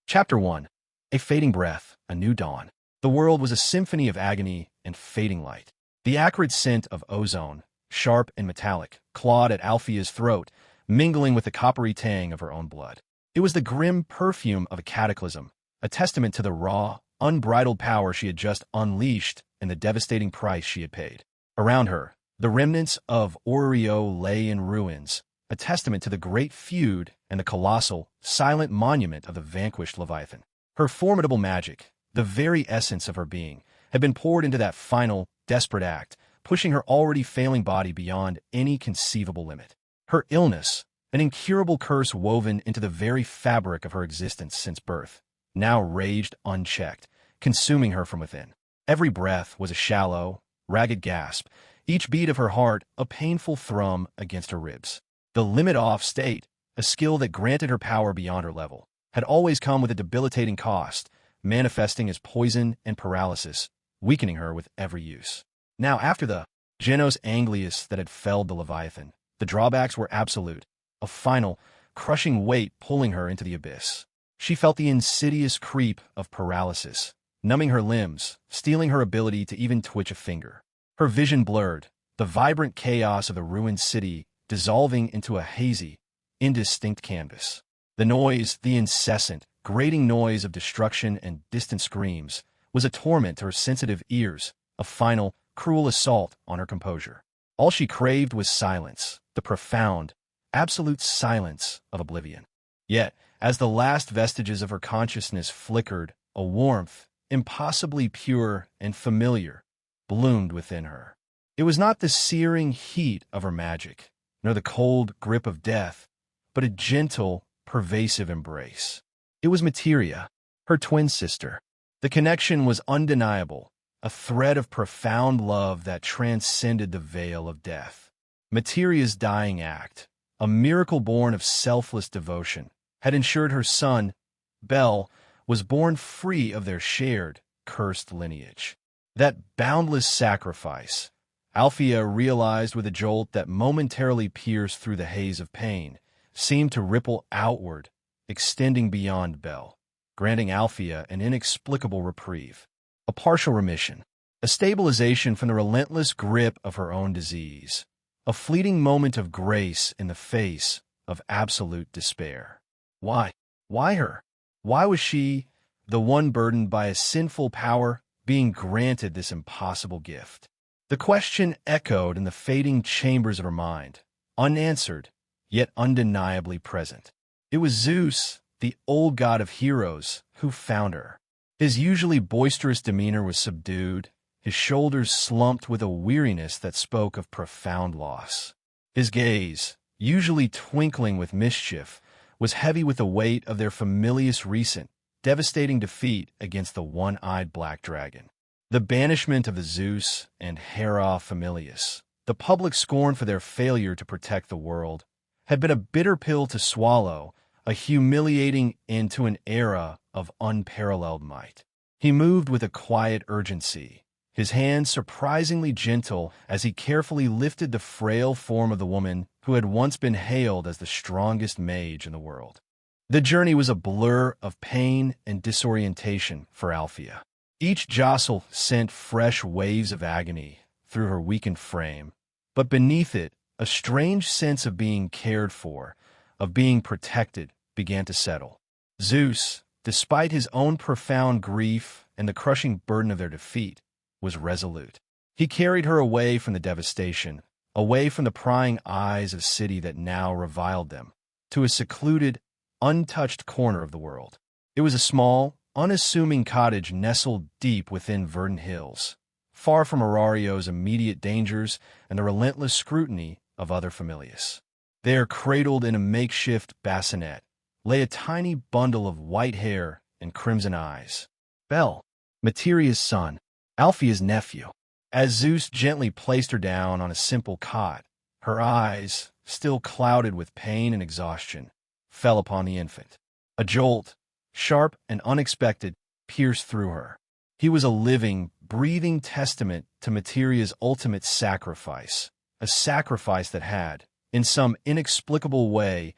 Chapter 1. A fading breath, a new dawn. The world was a symphony of agony and fading light. The acrid scent of ozone, sharp and metallic, clawed at Alfia's throat, mingling with the coppery tang of her own blood. It was the grim perfume of a cataclysm, a testament to the raw, unbridled power she had just unleashed and the devastating price she had paid. Around her, the remnants of Oreo lay in ruins, a testament to the great feud and the colossal, silent monument of the vanquished Leviathan. Her formidable magic, the very essence of her being, had been poured into that final, desperate act, pushing her already failing body beyond any conceivable limit. Her illness, an incurable curse woven into the very fabric of her existence since birth, now raged unchecked, consuming her from within. Every breath was a shallow, ragged gasp, each beat of her heart a painful thrum against her ribs. The limit-off state, a skill that granted her power beyond her level, had always come with a debilitating cost, manifesting as poison and paralysis, weakening her with every use. Now, after the Genos Anglius that had felled the Leviathan, the drawbacks were absolute, a final, crushing weight pulling her into the abyss. She felt the insidious creep of paralysis, numbing her limbs, stealing her ability to even twitch a finger. Her vision blurred, the vibrant chaos of the ruined city dissolving into a hazy, indistinct canvas. The noise, the incessant, grating noise of destruction and distant screams, was a torment to her sensitive ears, a final, cruel assault on her composure. All she craved was silence, the profound, absolute silence of oblivion. Yet, as the last vestiges of her consciousness flickered, a warmth, impossibly pure and familiar, bloomed within her. It was not the searing heat of her magic, nor the cold grip of death, but a gentle, pervasive embrace. It was Materia, her twin sister. The connection was undeniable, a thread of profound love that transcended the veil of death. Materia's dying act, a miracle born of selfless devotion, had ensured her son, Bell, was born free of their shared, cursed lineage. That boundless sacrifice, Alfia realized with a jolt that momentarily pierced through the haze of pain, seemed to ripple outward, extending beyond Bell, granting Alfia an inexplicable reprieve, a partial remission, a stabilization from the relentless grip of her own disease, a fleeting moment of grace in the face of absolute despair. Why? Why her? Why was she, the one burdened by a sinful power, being granted this impossible gift? The question echoed in the fading chambers of her mind, unanswered, yet undeniably present. It was Zeus, the old god of heroes, who found her. His usually boisterous demeanor was subdued, his shoulders slumped with a weariness that spoke of profound loss. His gaze, usually twinkling with mischief, was heavy with the weight of their familiar's recent, devastating defeat against the one-eyed black dragon. The banishment of the Zeus and Hera familius, the public scorn for their failure to protect the world, had been a bitter pill to swallow, a humiliating end to an era of unparalleled might. He moved with a quiet urgency, his hand surprisingly gentle as he carefully lifted the frail form of the woman who had once been hailed as the strongest mage in the world. The journey was a blur of pain and disorientation for Alfia. Each jostle sent fresh waves of agony through her weakened frame, but beneath it, a strange sense of being cared for, of being protected, began to settle. Zeus, despite his own profound grief and the crushing burden of their defeat, was resolute. He carried her away from the devastation, away from the prying eyes of a city that now reviled them, to a secluded, untouched corner of the world. It was a small, unassuming cottage nestled deep within verdant hills, far from Arario's immediate dangers and the relentless scrutiny of other familius. There, cradled in a makeshift bassinet, lay a tiny bundle of white hair and crimson eyes. Bell, Materia's son, Alfia's nephew. As Zeus gently placed her down on a simple cot, her eyes, still clouded with pain and exhaustion, fell upon the infant. A jolt, sharp and unexpected, pierced through her. He was a living, breathing testament to Materia's ultimate sacrifice, a sacrifice that had, in some inexplicable way,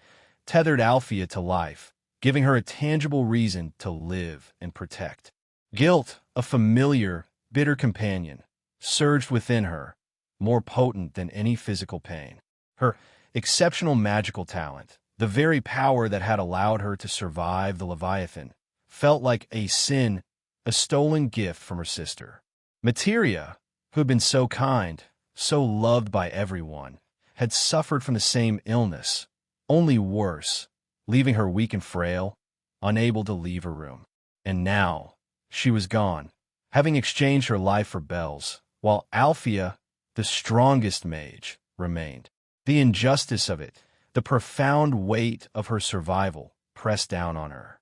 tethered Alfia to life, giving her a tangible reason to live and protect. Guilt, a familiar, bitter companion, surged within her, more potent than any physical pain. Her exceptional magical talent, the very power that had allowed her to survive the Leviathan, felt like a sin, a stolen gift from her sister. Materia, who had been so kind, so loved by everyone, had suffered from the same illness, only worse, leaving her weak and frail, unable to leave her room. And now, she was gone, having exchanged her life for Bell's, while Alfia, the strongest mage, remained. The injustice of it, the profound weight of her survival, pressed down on her.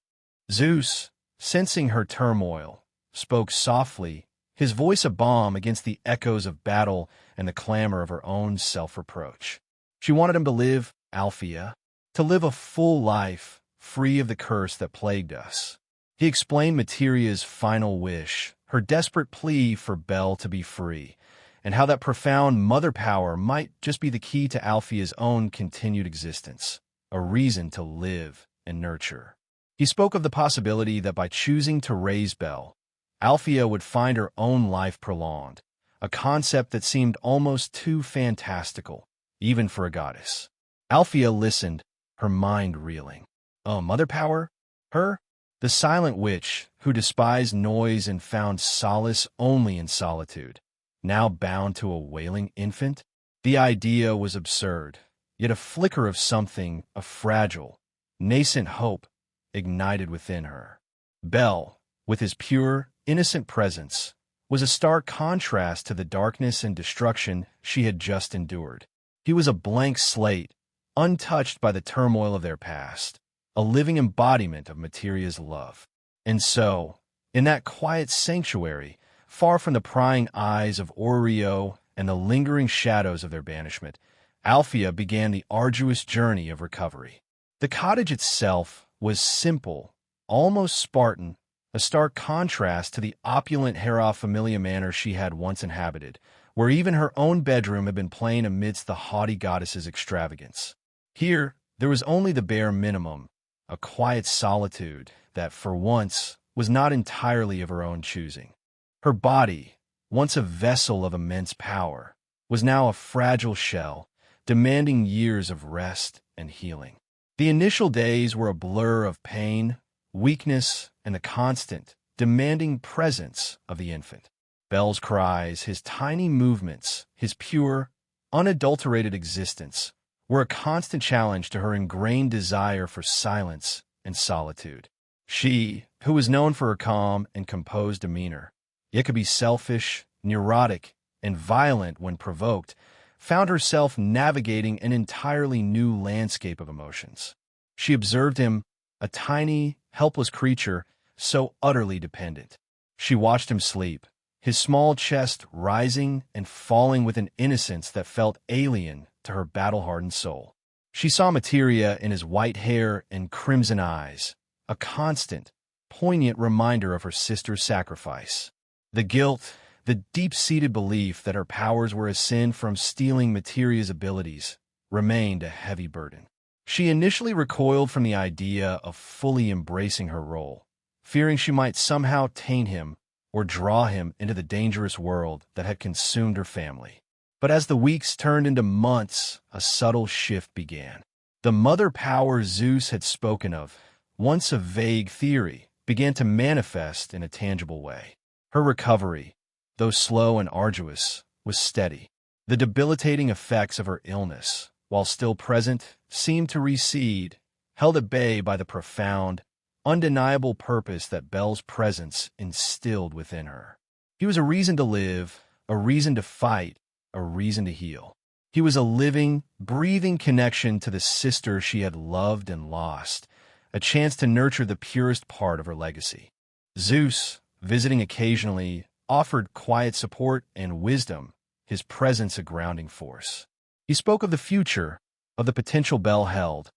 Zeus, sensing her turmoil, spoke softly, his voice a balm against the echoes of battle and the clamor of her own self-reproach. She wanted him to live, Alfia, to live a full life, free of the curse that plagued us. He explained Materia's final wish, her desperate plea for Bell to be free, and how that profound mother power might just be the key to Alfia's own continued existence, a reason to live and nurture. He spoke of the possibility that by choosing to raise Bell, Alfia would find her own life prolonged, a concept that seemed almost too fantastical, even for a goddess. Alfia listened, her mind reeling. Oh, mother power? Her? The silent witch who despised noise and found solace only in solitude, now bound to a wailing infant? The idea was absurd, yet a flicker of something, a fragile, nascent hope, ignited within her. Bell, with his pure, innocent presence, was a stark contrast to the darkness and destruction she had just endured. He was a blank slate, untouched by the turmoil of their past, a living embodiment of Materia's love. And so, in that quiet sanctuary, far from the prying eyes of Oreo and the lingering shadows of their banishment, Alfia began the arduous journey of recovery. The cottage itself was simple, almost Spartan, a stark contrast to the opulent Hera Familia manor she had once inhabited, where even her own bedroom had been plain amidst the haughty goddess's extravagance. Here, there was only the bare minimum, a quiet solitude that, for once, was not entirely of her own choosing. Her body, once a vessel of immense power, was now a fragile shell, demanding years of rest and healing. The initial days were a blur of pain, weakness, and the constant, demanding presence of the infant. Bell's cries, his tiny movements, his pure, unadulterated existence were a constant challenge to her ingrained desire for silence and solitude. She, who was known for her calm and composed demeanor, yet could be selfish, neurotic, and violent when provoked, found herself navigating an entirely new landscape of emotions. She observed him, a tiny, helpless creature, so utterly dependent. She watched him sleep, his small chest rising and falling with an innocence that felt alien to her battle-hardened soul. She saw Materia in his white hair and crimson eyes, a constant, poignant reminder of her sister's sacrifice. The guilt, the deep-seated belief that her powers were a sin from stealing Materia's abilities, remained a heavy burden. She initially recoiled from the idea of fully embracing her role, fearing she might somehow taint him or draw him into the dangerous world that had consumed her family. But as the weeks turned into months, a subtle shift began. The mother power Zeus had spoken of, once a vague theory, began to manifest in a tangible way. Her recovery, though slow and arduous, was steady. The debilitating effects of her illness, while still present, seemed to recede, held at bay by the profound, undeniable purpose that Bell's presence instilled within her. He was a reason to live, a reason to fight, a reason to heal. He was a living, breathing connection to the sister she had loved and lost, a chance to nurture the purest part of her legacy. Zeus, visiting occasionally, offered quiet support and wisdom, his presence a grounding force. He spoke of the future, of the potential Bell held,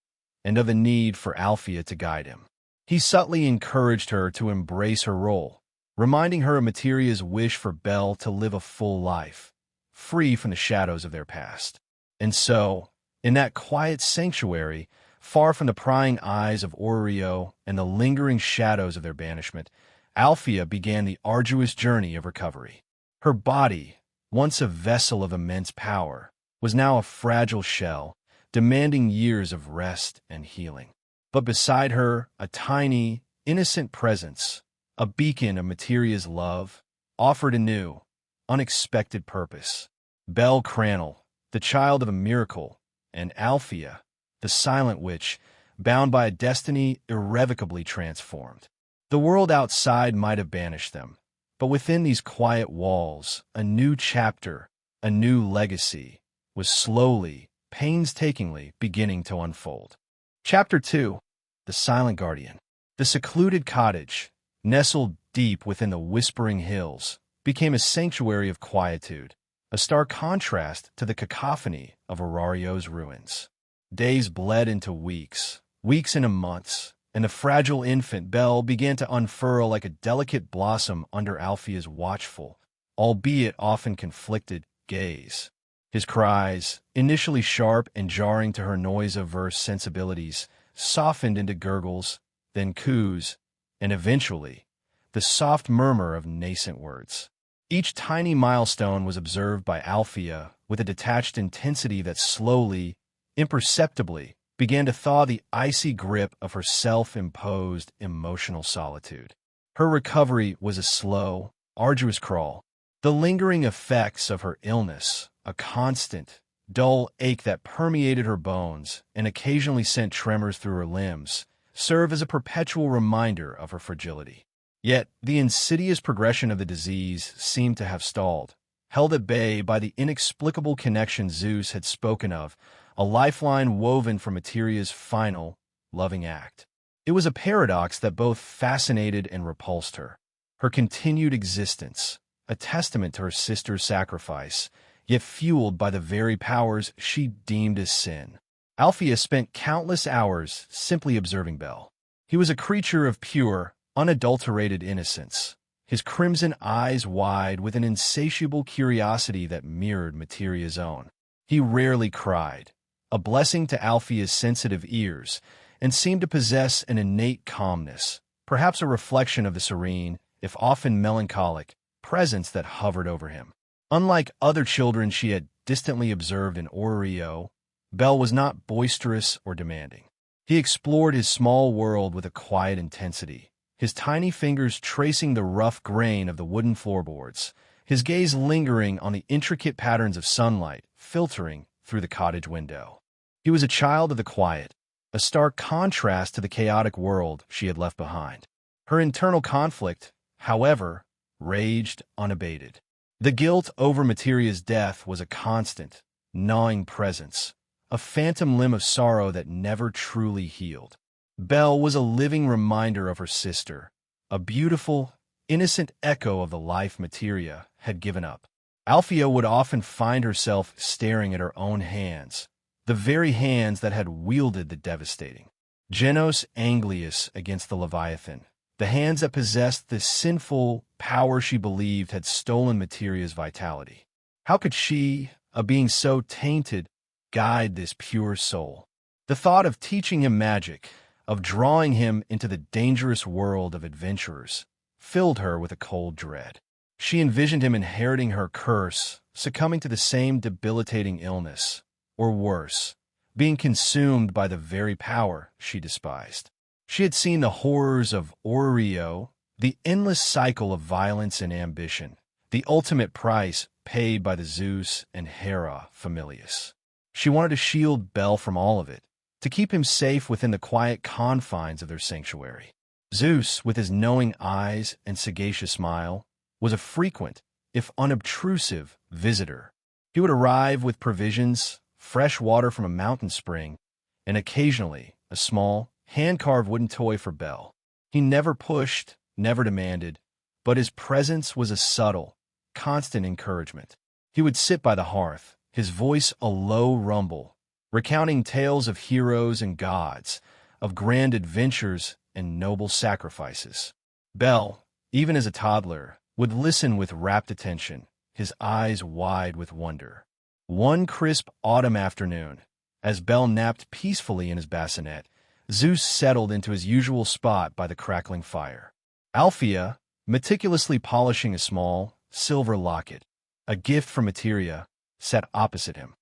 and of the need for Alfia to guide him. He subtly encouraged her to embrace her role, reminding her of Materia's wish for Bell to live a full life, free from the shadows of their past. And so, in that quiet sanctuary, Far from the prying eyes of Orio and the lingering shadows of their banishment, Alfia began the arduous journey of recovery. Her body, once a vessel of immense power, was now a fragile shell, demanding years of rest and healing. But beside her, a tiny, innocent presence, a beacon of Materia's love, offered a new, unexpected purpose. Bell Cranel, the child of a miracle, and Alfia, the silent witch, bound by a destiny irrevocably transformed. The world outside might have banished them, but within these quiet walls, a new chapter, a new legacy, was slowly, painstakingly beginning to unfold. Chapter 2. The Silent Guardian. The secluded cottage, nestled deep within the whispering hills, became a sanctuary of quietude, a stark contrast to the cacophony of Aurario's ruins. Days bled into weeks, weeks into months, and the fragile infant Bell began to unfurl like a delicate blossom under Alfia's watchful, albeit often conflicted, gaze. His cries, initially sharp and jarring to her noise-averse sensibilities, softened into gurgles, then coos, and eventually, the soft murmur of nascent words. Each tiny milestone was observed by Alfia with a detached intensity that slowly, imperceptibly, began to thaw the icy grip of her self-imposed emotional solitude. Her recovery was a slow, arduous crawl. The lingering effects of her illness, a constant, dull ache that permeated her bones and occasionally sent tremors through her limbs, served as a perpetual reminder of her fragility. Yet the insidious progression of the disease seemed to have stalled, held at bay by the inexplicable connection Zeus had spoken of, a lifeline woven from Materia's final, loving act. It was a paradox that both fascinated and repulsed her. Her continued existence, a testament to her sister's sacrifice, yet fueled by the very powers she deemed as sin. Alfia spent countless hours simply observing Bell. He was a creature of pure, unadulterated innocence, his crimson eyes wide with an insatiable curiosity that mirrored Materia's own. He rarely cried, a blessing to Alfia's sensitive ears, and seemed to possess an innate calmness, perhaps a reflection of the serene, if often melancholic, presence that hovered over him. Unlike other children she had distantly observed in Orio, Bell was not boisterous or demanding. He explored his small world with a quiet intensity, his tiny fingers tracing the rough grain of the wooden floorboards, his gaze lingering on the intricate patterns of sunlight filtering through the cottage window. He was a child of the quiet, a stark contrast to the chaotic world she had left behind. Her internal conflict, however, raged unabated. The guilt over Materia's death was a constant, gnawing presence, a phantom limb of sorrow that never truly healed. Bell was a living reminder of her sister, a beautiful, innocent echo of the life Materia had given up. Alfia would often find herself staring at her own hands, the very hands that had wielded the devastating Genos Anglius against the Leviathan, the hands that possessed the sinful power she believed had stolen Materia's vitality. How could she, a being so tainted, guide this pure soul? The thought of teaching him magic, of drawing him into the dangerous world of adventurers, filled her with a cold dread. She envisioned him inheriting her curse, succumbing to the same debilitating illness, or worse, being consumed by the very power she despised. She had seen the horrors of Orio, the endless cycle of violence and ambition, the ultimate price paid by the Zeus and Hera familias. She wanted to shield Bell from all of it, to keep him safe within the quiet confines of their sanctuary. Zeus, with his knowing eyes and sagacious smile, was a frequent, if unobtrusive, visitor. He would arrive with provisions, fresh water from a mountain spring, and occasionally a small, hand-carved wooden toy for Bell. He never pushed, never demanded, but his presence was a subtle, constant encouragement. He would sit by the hearth, his voice a low rumble, recounting tales of heroes and gods, of grand adventures and noble sacrifices. Bell, even as a toddler, would listen with rapt attention, his eyes wide with wonder. One crisp autumn afternoon, As Bell napped peacefully in his bassinet, Zeus settled into his usual spot by the crackling fire. Alfia, meticulously polishing a small, silver locket, a gift from Materia, sat opposite him.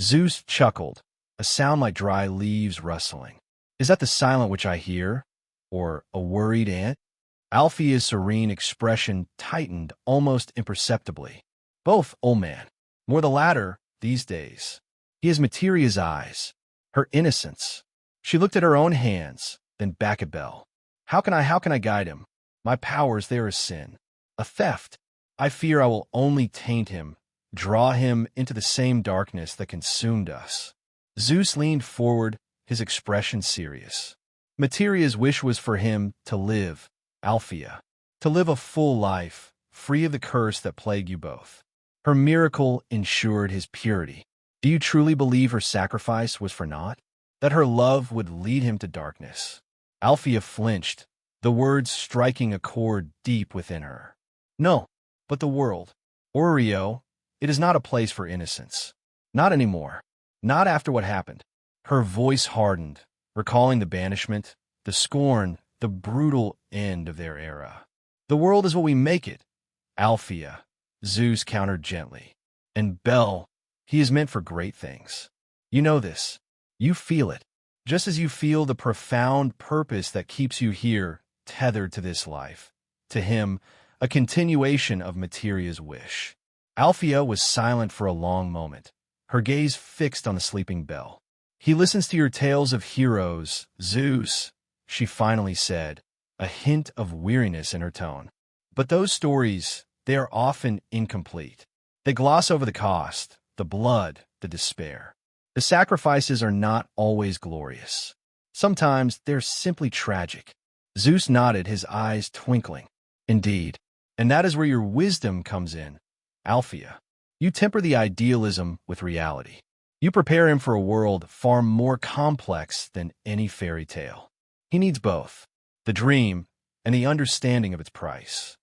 Zeus chuckled, a sound like dry leaves rustling. Is that the silent which I hear? Or a worried ant? Alfia's serene expression tightened almost imperceptibly. Both, old man. More the latter, these days. He has Materia's eyes, her innocence. She looked at her own hands, then back at Bell. How can I guide him? My powers, there is sin. A theft. I fear I will only taint him, draw him into the same darkness that consumed us. Zeus leaned forward, his expression serious. Materia's wish was for him to live, Alfia, to live a full life, free of the curse that plagued you both. Her miracle ensured his purity. Do you truly believe her sacrifice was for naught? That her love would lead him to darkness? Alfia flinched, the words striking a chord deep within her. No, but the world. Oreo, it is not a place for innocence. Not anymore. Not after what happened. Her voice hardened, recalling the banishment, the scorn, the brutal end of their era. The world is what we make it, Alfia, Zeus countered gently. And Bell, he is meant for great things. You know this. You feel it, just as you feel the profound purpose that keeps you here, tethered to this life. To him, a continuation of Materia's wish. Alfia was silent for a long moment, her gaze fixed on the sleeping Bell. He listens to your tales of heroes, Zeus, she finally said, a hint of weariness in her tone. But those stories, they are often incomplete. They gloss over the cost, the blood, the despair. The sacrifices are not always glorious. Sometimes they're simply tragic. Zeus nodded, his eyes twinkling. Indeed. And that is where your wisdom comes in, Alfia. You temper the idealism with reality. You prepare him for a world far more complex than any fairy tale. He needs both, the dream and the understanding of its price.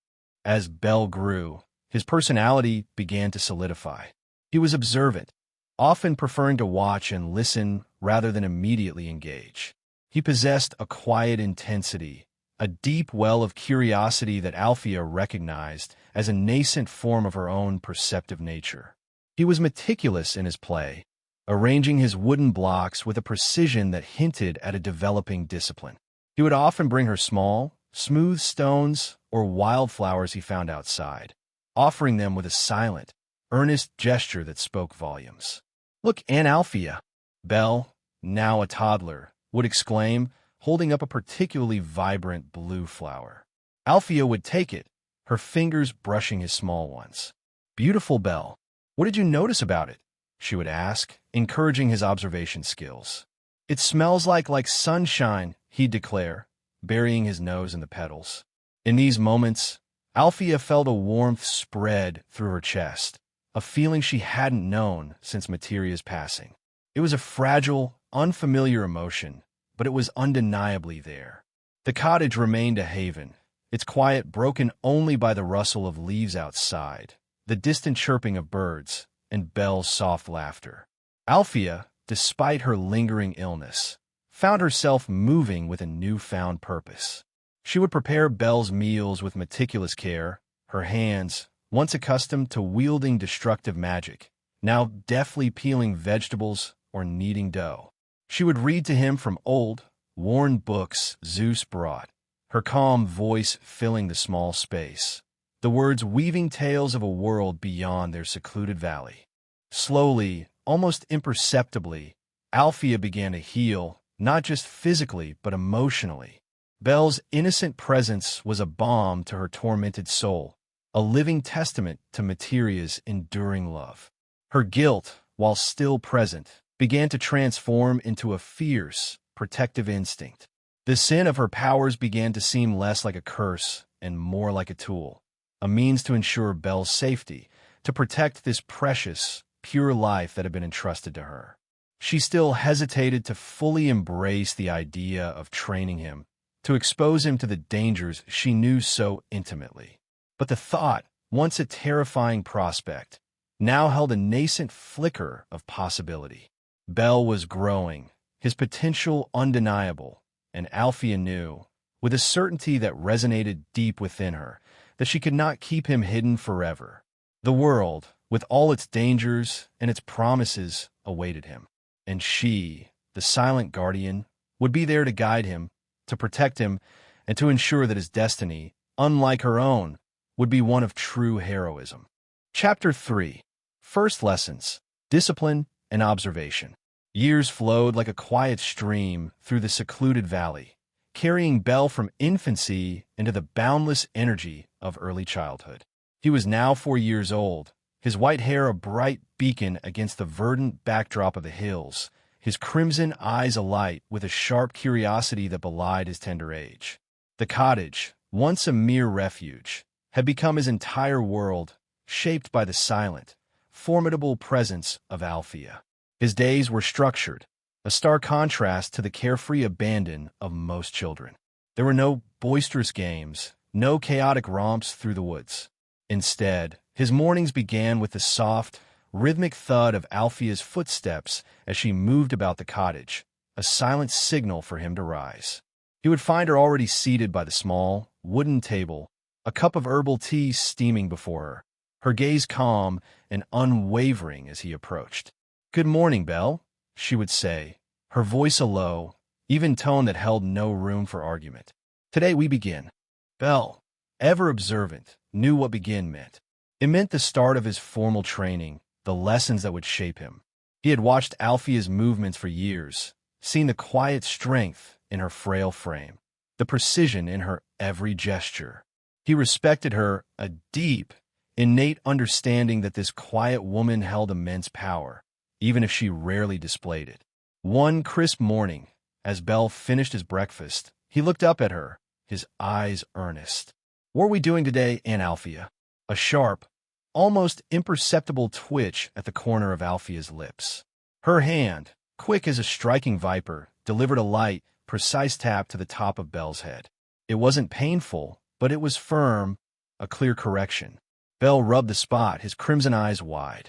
As Bell grew, his personality began to solidify. He was observant, often preferring to watch and listen rather than immediately engage. He possessed a quiet intensity, a deep well of curiosity that Alfia recognized as a nascent form of her own perceptive nature. He was meticulous in his play, arranging his wooden blocks with a precision that hinted at a developing discipline. He would often bring her small, smooth stones or wildflowers he found outside, offering them with a silent, earnest gesture that spoke volumes. Look, Aunt Alfia, Bell, now a toddler, would exclaim, holding up a particularly vibrant blue flower. Alfia would take it, her fingers brushing his small ones. Beautiful, Bell. What did you notice about it? She would ask, encouraging his observation skills. It smells like sunshine, he'd declare, burying his nose in the petals. In these moments, Alfia felt a warmth spread through her chest, a feeling she hadn't known since Materia's passing. It was a fragile, unfamiliar emotion, but it was undeniably there. The cottage remained a haven, its quiet broken only by the rustle of leaves outside, the distant chirping of birds, and Bell's soft laughter. Alfia, despite her lingering illness, found herself moving with a newfound purpose. She would prepare Bell's meals with meticulous care, her hands, once accustomed to wielding destructive magic, now deftly peeling vegetables or kneading dough. She would read to him from old, worn books Zeus brought, her calm voice filling the small space, the words weaving tales of a world beyond their secluded valley. Slowly, almost imperceptibly, Alfia began to heal, not just physically but emotionally. Bell's innocent presence was a balm to her tormented soul, a living testament to Materia's enduring love. Her guilt, while still present, began to transform into a fierce, protective instinct. The sin of her powers began to seem less like a curse and more like a tool, a means to ensure Bell's safety, to protect this precious, pure life that had been entrusted to her. She still hesitated to fully embrace the idea of training him, to expose him to the dangers she knew so intimately. But the thought, once a terrifying prospect, now held a nascent flicker of possibility. Bell was growing, his potential undeniable, and Alfia knew, with a certainty that resonated deep within her, that she could not keep him hidden forever. The world, with all its dangers and its promises, awaited him. And she, the silent guardian, would be there to guide him, to protect him, and to ensure that his destiny, unlike her own, would be one of true heroism. Chapter 3. First Lessons, Discipline and Observation. Years flowed like a quiet stream through the secluded valley, carrying Bell from infancy into the boundless energy of early childhood. He was now 4 years old, his white hair a bright beacon against the verdant backdrop of the hills, his crimson eyes alight with a sharp curiosity that belied his tender age. The cottage, once a mere refuge, had become his entire world, shaped by the silent, formidable presence of Alfia. His days were structured, a stark contrast to the carefree abandon of most children. There were no boisterous games, no chaotic romps through the woods. Instead, his mornings began with the soft, rhythmic thud of Alfia's footsteps as she moved about the cottage, a silent signal for him to rise. He would find her already seated by the small, wooden table, a cup of herbal tea steaming before her gaze calm and unwavering as he approached. "Good morning, Belle," she would say, her voice a low, even tone that held no room for argument. "Today we begin." Belle, ever observant, knew what begin meant. It meant the start of his formal training, the lessons that would shape him. He had watched Alfia's movements for years, seen the quiet strength in her frail frame, the precision in her every gesture. He respected her, a deep, innate understanding that this quiet woman held immense power, even if she rarely displayed it. One crisp morning, as Bell finished his breakfast, he looked up at her, his eyes earnest. "What are we doing today, Aunt Alfia?" A sharp, almost imperceptible twitch at the corner of Alfia's lips. Her hand, quick as a striking viper, delivered a light, precise tap to the top of Bell's head. It wasn't painful, but it was firm, a clear correction. Bell rubbed the spot, his crimson eyes wide.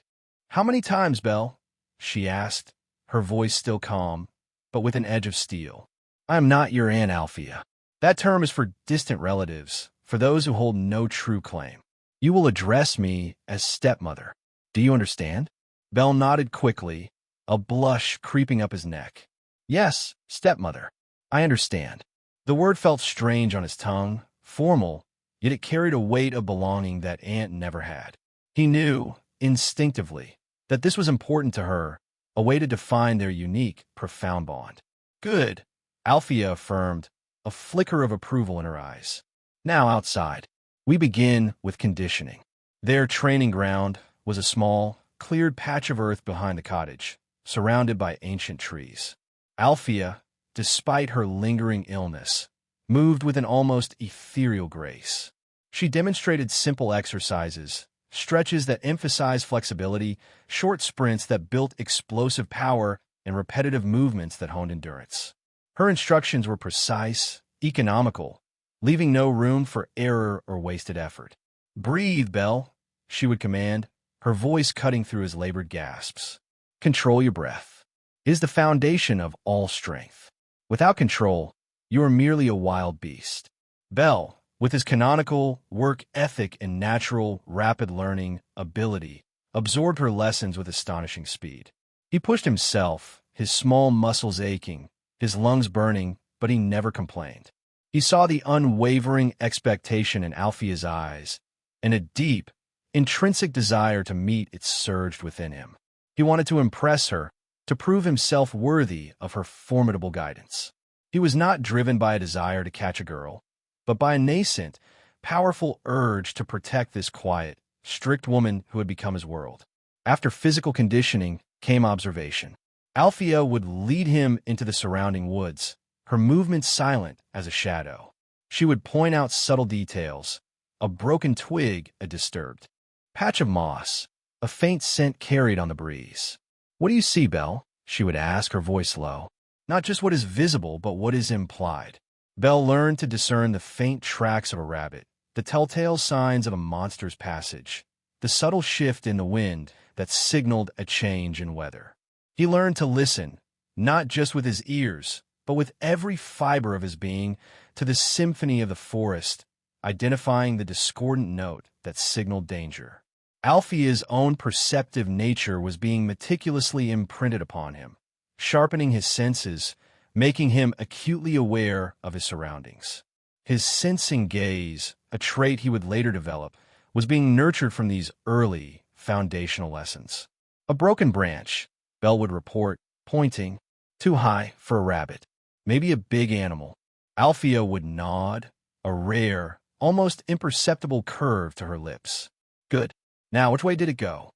"How many times, Bell?" she asked, her voice still calm, but with an edge of steel. "I am not your Aunt Alfia. That term is for distant relatives, for those who hold no true claim. You will address me as stepmother. Do you understand?" Bell nodded quickly, a blush creeping up his neck. "Yes, stepmother. I understand." The word felt strange on his tongue, formal, yet it carried a weight of belonging that Aunt never had. He knew, instinctively, that this was important to her, a way to define their unique, profound bond. "Good," Alfia affirmed, a flicker of approval in her eyes. "Now outside. We begin with conditioning." Their training ground was a small, cleared patch of earth behind the cottage, surrounded by ancient trees. Alfia, despite her lingering illness, moved with an almost ethereal grace. She demonstrated simple exercises, stretches that emphasized flexibility, short sprints that built explosive power, and repetitive movements that honed endurance. Her instructions were precise, economical, leaving no room for error or wasted effort. "Breathe, Bell," she would command, her voice cutting through his labored gasps. "Control your breath. It is the foundation of all strength. Without control, you are merely a wild beast." Bell, with his canonical work ethic and natural, rapid learning ability, absorbed her lessons with astonishing speed. He pushed himself, his small muscles aching, his lungs burning, but he never complained. He saw the unwavering expectation in Alfia's eyes, and a deep, intrinsic desire to meet it surged within him. He wanted to impress her, to prove himself worthy of her formidable guidance. He was not driven by a desire to catch a girl, but by a nascent, powerful urge to protect this quiet, strict woman who had become his world. After physical conditioning came observation. Alfia would lead him into the surrounding woods, her movements silent as a shadow. She would point out subtle details, a broken twig, a disturbed patch of moss, a faint scent carried on the breeze. "What do you see, Belle?" she would ask, her voice low. "Not just what is visible, but what is implied." Belle learned to discern the faint tracks of a rabbit, the telltale signs of a monster's passage, the subtle shift in the wind that signaled a change in weather. He learned to listen, not just with his ears, but with every fiber of his being, to the symphony of the forest, identifying the discordant note that signaled danger. Alfia's own perceptive nature was being meticulously imprinted upon him, sharpening his senses, making him acutely aware of his surroundings. His sensing gaze, a trait he would later develop, was being nurtured from these early, foundational lessons. A broken branch, Bell would report, pointing, too high for a rabbit. Maybe a big animal. Alfia would nod, a rare, almost imperceptible curve to her lips. Good. Now, which way did it go?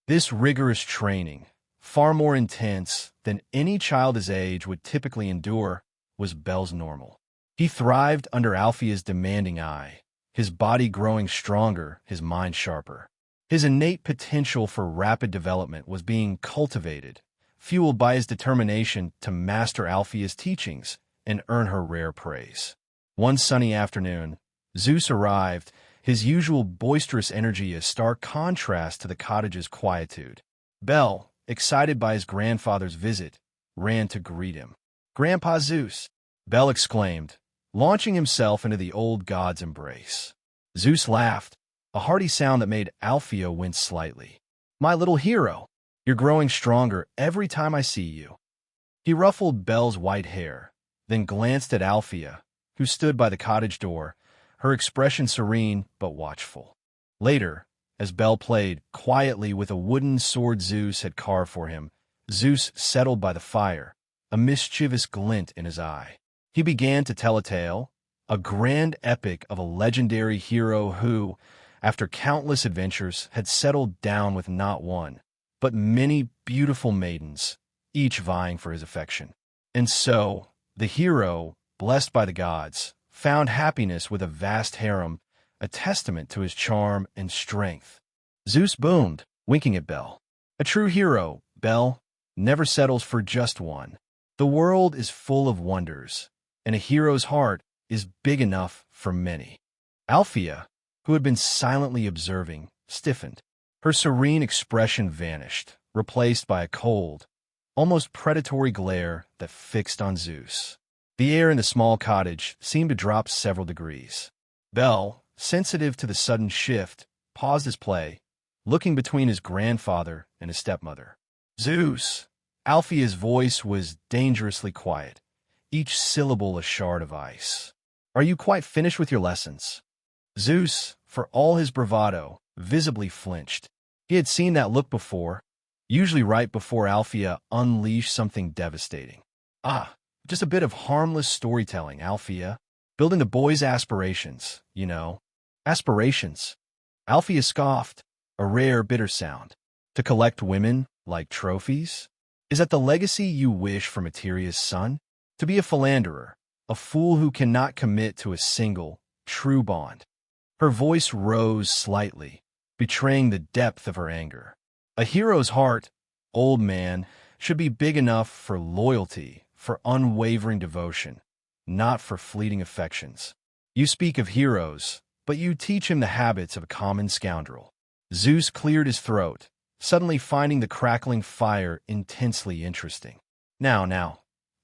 This rigorous training, far more intense than any child his age would typically endure, was Bell's normal. He thrived under Alfia's demanding eye, his body growing stronger, his mind sharper. His innate potential for rapid development was being cultivated, fueled by his determination to master Alfia's teachings and earn her rare praise. One sunny afternoon, Zeus arrived, his usual boisterous energy a stark contrast to the cottage's quietude. Bell, excited by his grandfather's visit, ran to greet him. "Grandpa Zeus!" Bell exclaimed, launching himself into the old god's embrace. Zeus laughed, a hearty sound that made Alfia wince slightly. "My little hero, you're growing stronger every time I see you." He ruffled Bell's white hair, then glanced at Alfia, who stood by the cottage door, her expression serene but watchful. Later, as Bell played quietly with a wooden sword Zeus had carved for him, Zeus settled by the fire, a mischievous glint in his eye. He began to tell a tale, a grand epic of a legendary hero who, after countless adventures, had settled down with not one, but many beautiful maidens, each vying for his affection. And so, the hero, blessed by the gods, found happiness with a vast harem, a testament to his charm and strength. Zeus boomed, winking at Bell. "A true hero, Bell, never settles for just one. The world is full of wonders, and a hero's heart is big enough for many." Alfia, who had been silently observing, stiffened. Her serene expression vanished, replaced by a cold, almost predatory glare that fixed on Zeus. The air in the small cottage seemed to drop several degrees. Bell, sensitive to the sudden shift, paused his play, looking between his grandfather and his stepmother. "Zeus!" Alfia's voice was dangerously quiet, each syllable a shard of ice. "Are you quite finished with your lessons?" Zeus, for all his bravado, visibly flinched. He had seen that look before, usually right before Alfia unleashed something devastating. "Ah, just a bit of harmless storytelling, Alfia. Building the boy's aspirations, you know." "Aspirations?" Alfia scoffed, a rare, bitter sound. "To collect women like trophies? Is that the legacy you wish for Materia's son? To be a philanderer, a fool who cannot commit to a single, true bond?" Her voice rose slightly, betraying the depth of her anger. "A hero's heart, old man, should be big enough for loyalty, for unwavering devotion, not for fleeting affections. You speak of heroes, but you teach him the habits of a common scoundrel." Zeus cleared his throat, suddenly finding the crackling fire intensely interesting. Now,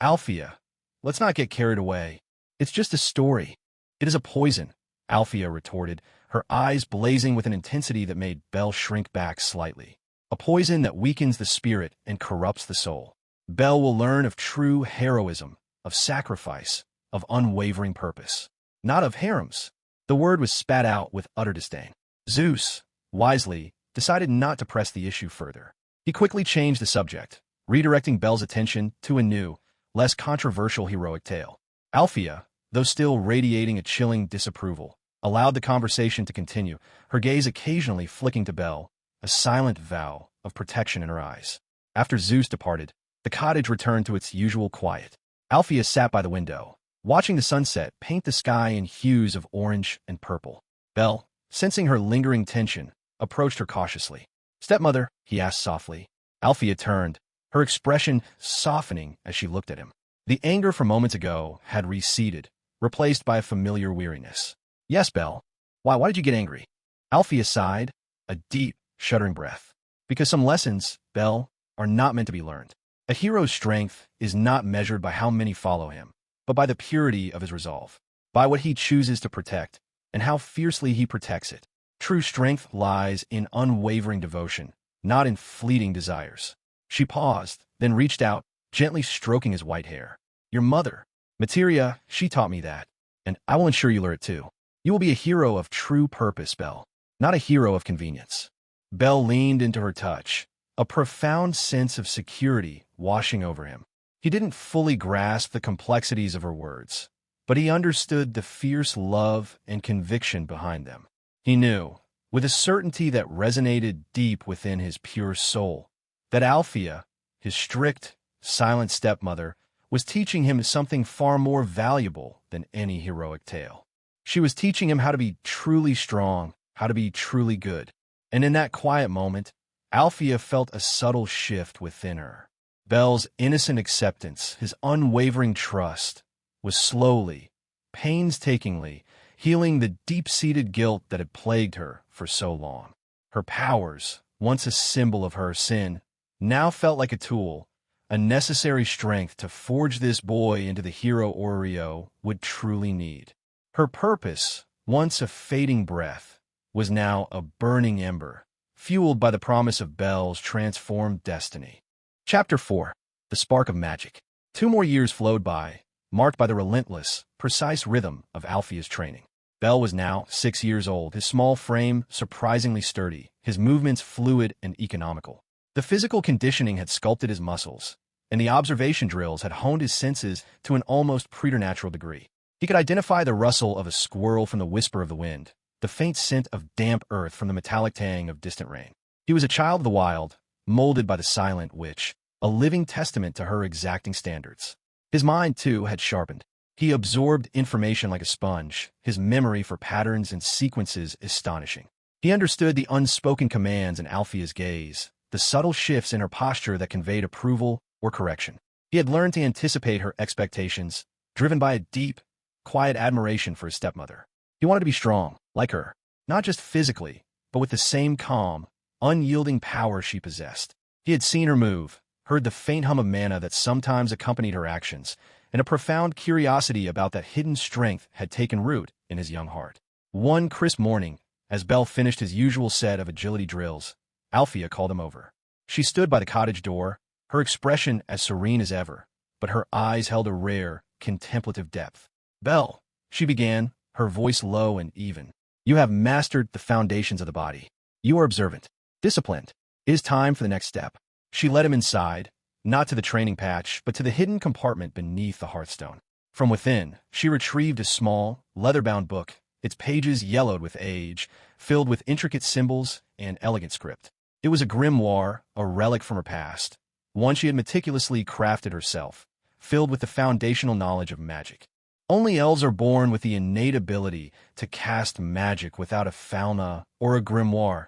Alfia, let's not get carried away. It's just a story." "It is a poison," Alfia retorted, her eyes blazing with an intensity that made Bell shrink back slightly. "A poison that weakens the spirit and corrupts the soul. Bell will learn of true heroism, of sacrifice, of unwavering purpose. Not of harems." The word was spat out with utter disdain. Zeus, wisely, decided not to press the issue further. He quickly changed the subject, redirecting Bell's attention to a new, less controversial heroic tale. Alfia, though still radiating a chilling disapproval, allowed the conversation to continue, her gaze occasionally flicking to Bell, a silent vow of protection in her eyes. After Zeus departed, the cottage returned to its usual quiet. Alfia sat by the window, watching the sunset paint the sky in hues of orange and purple. Bell, sensing her lingering tension, approached her cautiously. "Stepmother," he asked softly. Alfia turned, her expression softening as she looked at him. The anger from moments ago had receded, replaced by a familiar weariness. "Yes, Bell. Why did you get angry?" Alfia sighed, a deep, shuddering breath. "Because some lessons, Bell, are not meant to be learned. A hero's strength is not measured by how many follow him, but by the purity of his resolve, by what he chooses to protect, and how fiercely he protects it. True strength lies in unwavering devotion, not in fleeting desires. She paused, then reached out, gently stroking his white hair. Your mother, Materia, she taught me that, and I will ensure you learn it too. You will be a hero of true purpose, Bell, not a hero of convenience. Bell leaned into her touch, a profound sense of security washing over him. He didn't fully grasp the complexities of her words, but he understood the fierce love and conviction behind them. He knew, with a certainty that resonated deep within his pure soul, that Alfia, his strict, silent stepmother, was teaching him something far more valuable than any heroic tale. She was teaching him how to be truly strong, how to be truly good. And in that quiet moment, Alfia felt a subtle shift within her. Bell's innocent acceptance, his unwavering trust, was slowly, painstakingly, healing the deep-seated guilt that had plagued her for so long. Her powers, once a symbol of her sin, now felt like a tool, a necessary strength to forge this boy into the hero Oreo would truly need. Her purpose, once a fading breath, was now a burning ember, fueled by the promise of Bell's transformed destiny. Chapter 4. The Spark of Magic. 2 more years flowed by, marked by the relentless, precise rhythm of Alfia's training. Bell was now 6 years old, his small frame surprisingly sturdy, his movements fluid and economical. The physical conditioning had sculpted his muscles, and the observation drills had honed his senses to an almost preternatural degree. He could identify the rustle of a squirrel from the whisper of the wind, the faint scent of damp earth from the metallic tang of distant rain. He was a child of the wild, molded by the silent witch, a living testament to her exacting standards. His mind, too, had sharpened. He absorbed information like a sponge, his memory for patterns and sequences astonishing. He understood the unspoken commands in Alfia's gaze, the subtle shifts in her posture that conveyed approval or correction. He had learned to anticipate her expectations, driven by a deep, quiet admiration for his stepmother. He wanted to be strong, like her, not just physically, but with the same calm, unyielding power she possessed. He had seen her move, heard the faint hum of mana that sometimes accompanied her actions, and a profound curiosity about that hidden strength had taken root in his young heart. One crisp morning, as Bell finished his usual set of agility drills, Alfia called him over. She stood by the cottage door, her expression as serene as ever, but her eyes held a rare, contemplative depth. Bell, she began, her voice low and even. You have mastered the foundations of the body. You are observant, disciplined. It is time for the next step. She led him inside, not to the training patch, but to the hidden compartment beneath the hearthstone. From within, she retrieved a small, leather-bound book, its pages yellowed with age, filled with intricate symbols and elegant script. It was a grimoire, a relic from her past, one she had meticulously crafted herself, filled with the foundational knowledge of magic. Only elves are born with the innate ability to cast magic without a fauna or a grimoire,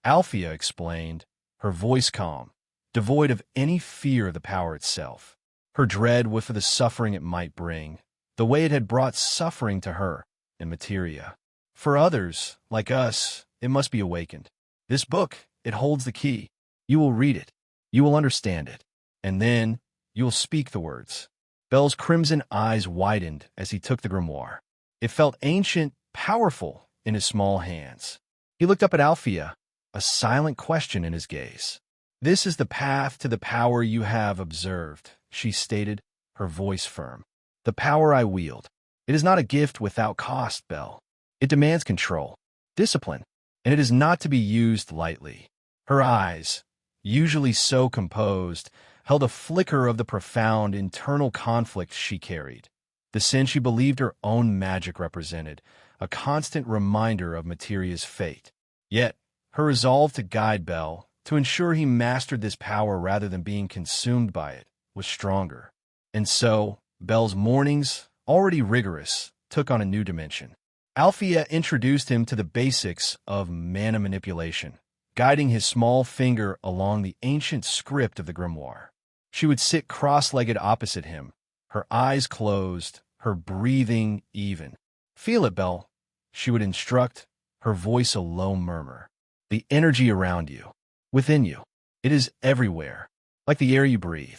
Alfia explained, her voice calm, devoid of any fear of the power itself. Her dread was for the suffering it might bring, the way it had brought suffering to her and Materia. For others, like us, it must be awakened. This book, it holds the key. You will read it. You will understand it. And then, you will speak the words. Bell's crimson eyes widened as he took the grimoire. It felt ancient, powerful in his small hands. He looked up at Alfia, a silent question in his gaze. This is the path to the power you have observed, she stated, her voice firm. The power I wield. It is not a gift without cost, Bell. It demands control, discipline, and it is not to be used lightly. Her eyes, usually so composed, held a flicker of the profound internal conflict she carried, the sin she believed her own magic represented, a constant reminder of Materia's fate. Yet, her resolve to guide Bell, to ensure he mastered this power rather than being consumed by it, was stronger. And so, Bell's mornings, already rigorous, took on a new dimension. Alfia introduced him to the basics of mana manipulation, guiding his small finger along the ancient script of the grimoire. She would sit cross-legged opposite him, her eyes closed, her breathing even. Feel it, Bell, she would instruct, her voice a low murmur. The energy around you, within you, it is everywhere. like the air you breathe.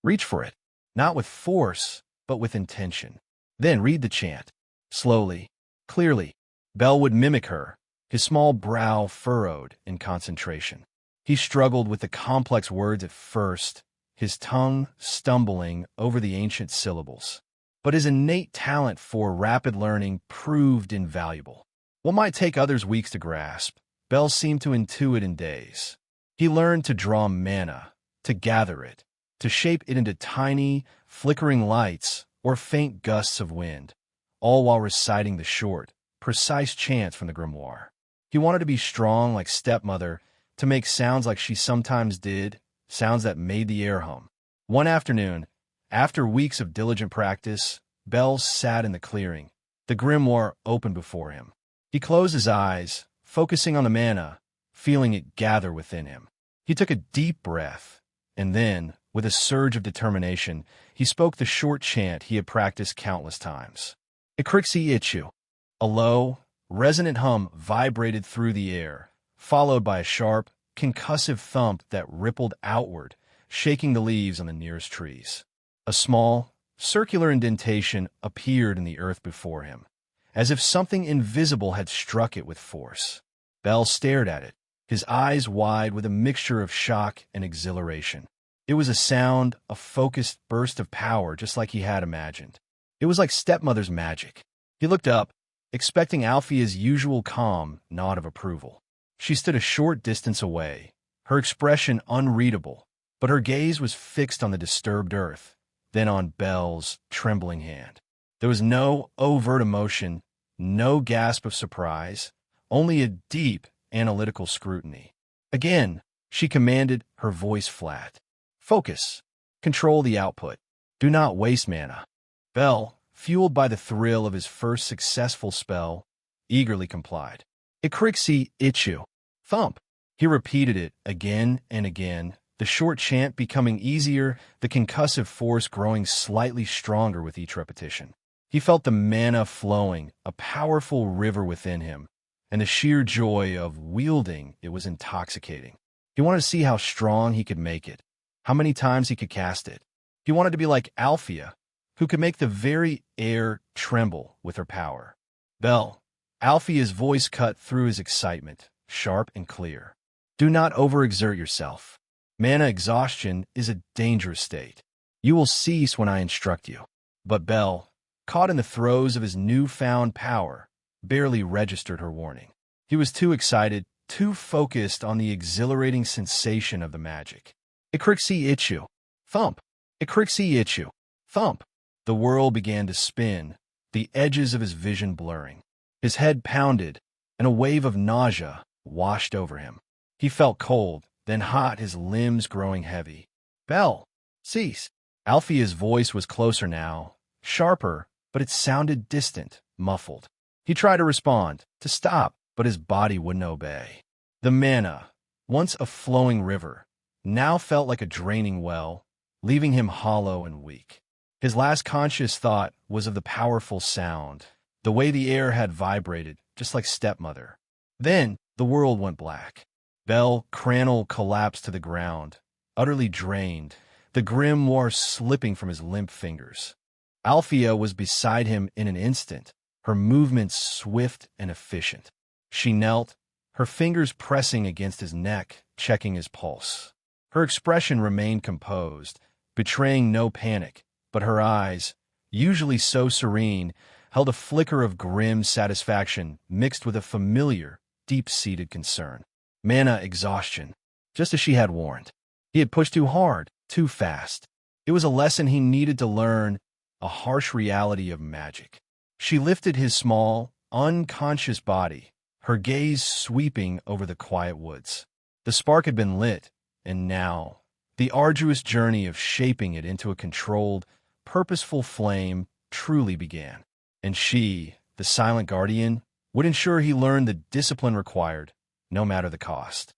Reach for it, not with force, but with intention. Then read the chant. Slowly, clearly. Bell would mimic her, his small brow furrowed in concentration. He struggled with the complex words at first, his tongue stumbling over the ancient syllables. But his innate talent for rapid learning proved invaluable. What might take others weeks to grasp, Bell seemed to intuit in days. He learned to draw mana, to gather it, to shape it into tiny, flickering lights or faint gusts of wind, all while reciting the short, precise chants from the grimoire. He wanted to be strong like stepmother, to make sounds like she sometimes did, sounds that made the air hum. One afternoon, after weeks of diligent practice, Bell sat in the clearing, the grimoire open before him. He closed his eyes, focusing on the mana, feeling it gather within him. He took a deep breath, and then, with a surge of determination, he spoke the short chant he had practiced countless times. Ikrixi Ichu. A low, resonant hum vibrated through the air, followed by a sharp, concussive thump that rippled outward, shaking the leaves on the nearest trees. A small, circular indentation appeared in the earth before him, as if something invisible had struck it with force. Bell stared at it, his eyes wide with a mixture of shock and exhilaration. It was a sound, a focused burst of power just like he had imagined. It was like stepmother's magic. He looked up, expecting Alfia's usual calm nod of approval. She stood a short distance away, her expression unreadable, but her gaze was fixed on the disturbed earth, then on Bell's trembling hand. There was no overt emotion, no gasp of surprise, only a deep, analytical scrutiny. Again, she commanded, her voice flat. Focus. Control the output. Do not waste mana. Bell, fueled by the thrill of his first successful spell, eagerly complied. Ikrixi Ichu. Thump. He repeated it again and again, the short chant becoming easier, the concussive force growing slightly stronger with each repetition. He felt the mana flowing, a powerful river within him, and the sheer joy of wielding it was intoxicating. He wanted to see how strong he could make it, how many times he could cast it. He wanted to be like Alfia, who could make the very air tremble with her power. Bell. Alfia's voice cut through his excitement, sharp and clear. Do not overexert yourself. Mana exhaustion is a dangerous state. You will cease when I instruct you. But Bell, caught in the throes of his newfound power, barely registered her warning. He was too excited, too focused on the exhilarating sensation of the magic. Ikrixi Ichu. Thump. Ikrixi Ichu. Thump. The world began to spin, the edges of his vision blurring. His head pounded, and a wave of nausea washed over him. He felt cold, then hot, his limbs growing heavy. Bell. Cease. Alfia's voice was closer now, sharper, but it sounded distant, muffled. He tried to respond, to stop, but his body wouldn't obey. The mana, once a flowing river, now felt like a draining well, leaving him hollow and weak. His last conscious thought was of the powerful sound, the way the air had vibrated, just like stepmother. Then the world went black. Bell Cranel collapsed to the ground, utterly drained, the grimoire slipping from his limp fingers. Alfia was beside him in an instant, her movements swift and efficient. She knelt, her fingers pressing against his neck, checking his pulse. Her expression remained composed, betraying no panic, but her eyes, usually so serene, held a flicker of grim satisfaction mixed with a familiar, deep-seated concern. Mana exhaustion, just as she had warned. He had pushed too hard, too fast. It was a lesson he needed to learn, a harsh reality of magic. She lifted his small, unconscious body, her gaze sweeping over the quiet woods. The spark had been lit, and now, the arduous journey of shaping it into a controlled, purposeful flame truly began. And she, the silent guardian, would ensure he learned the discipline required, no matter the cost.